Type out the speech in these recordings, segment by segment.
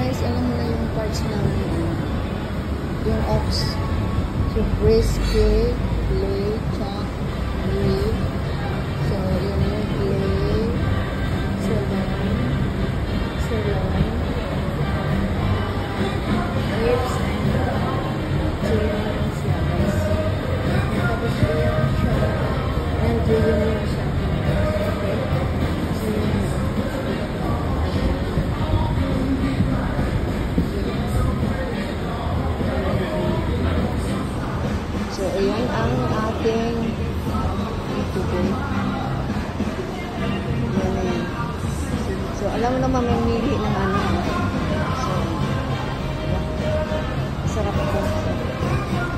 guys, alam mo na yung parts ng yung ox. So, brisket, fillet, chop, rib. So, yun yung fillet, sirloin, ribs, and chicken siya, guys. Tapos yung chop, and yun yung siya. Okay? So, yun yung so, ayan ang ating today. So, alam mo naman mamili ng ano. So, sarap po.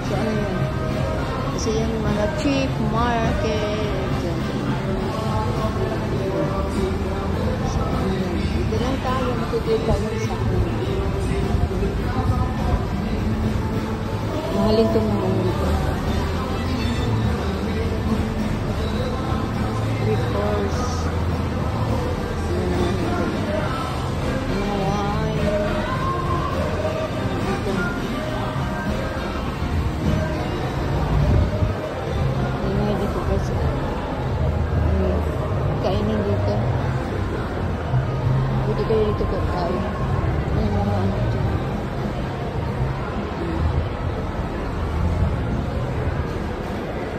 So, ano yun? Kasi yung mga cheap market. So, dito lang tayo. Makikita yun sa akin. Mahalin itong mga dito. Because kainin dito. Pwede kayo dito ko tayo. May mga ano dyan.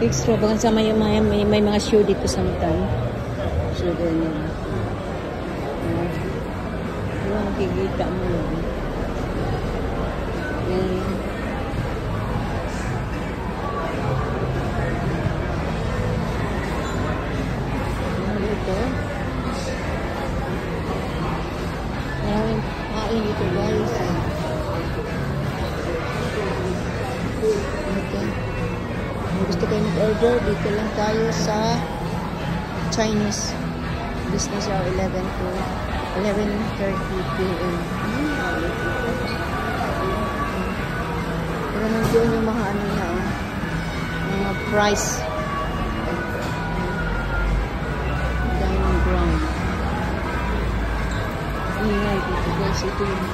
Extra. Bagang sama yung may mga show dito sometime. So, ganyan. Yung nakikita mo yun. Maraming kain dito guys. Okay. Gusto kayo mag-order, dito lang tayo sa Chinese business hour 11 to 11:30 p.m. Pero nandiyon yung mga ano na mga price. Dining ground. Ingay dito guys, ito yung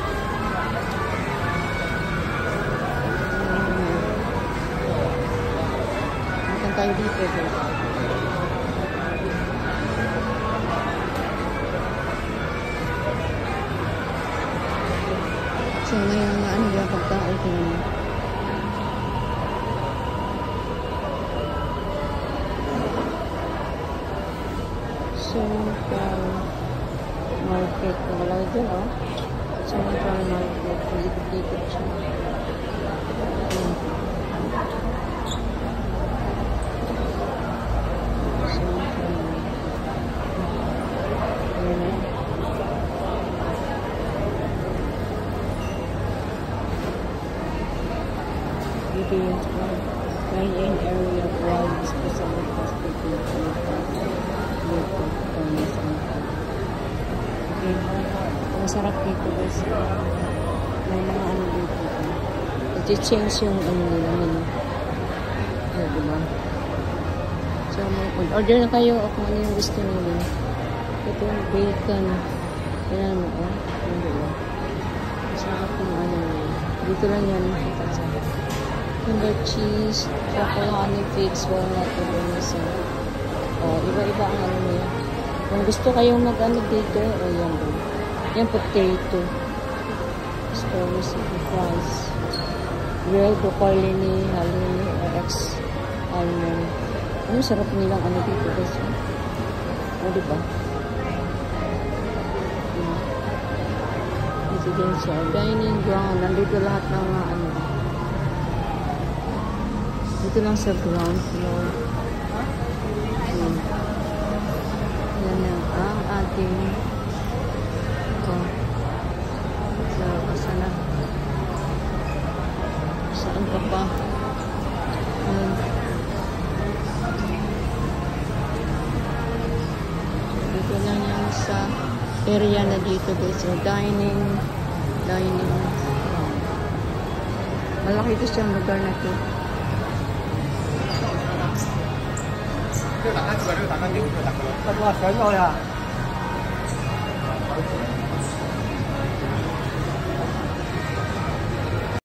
makan tayo dito guys. So ngayon nga ano yung pagkain ko naman. Central Market. Wala dyan, oh. Central Market. Likod-likod siya. Dito yung dine-in area wide special hospital. Okay. Masarap dito guys. May mga ano dito. I-change yung ano nila menu. Yeah, diba? So, mag-order na kayo kung ano yung gusto nila. Ito yung bacon. Yan mo, oh. Yan diba? Masarap yung ano nila. Dito lang yan. Kinder cheese, chocolate, honey figs, walnut, so, oh, iba-iba ang ano niya. Kung gusto kayong mag-ano dito, o oh, yan doon. Yan potato. Strawberry city fries. Grilled broccoli, halloumi, or almond. Ano, sarap nilang ano dito kasi. O, diba? Residential dining ground. Nandito lahat ng mga ano. Dito lang sa ground floor. Yan na ang ating ito. So, sana saan ka pa? Dito lang yan sa area na dito guys. So, dining. Malaki ito siyang lugar na ito.这个打开这个打开给我打开了，他说全要呀。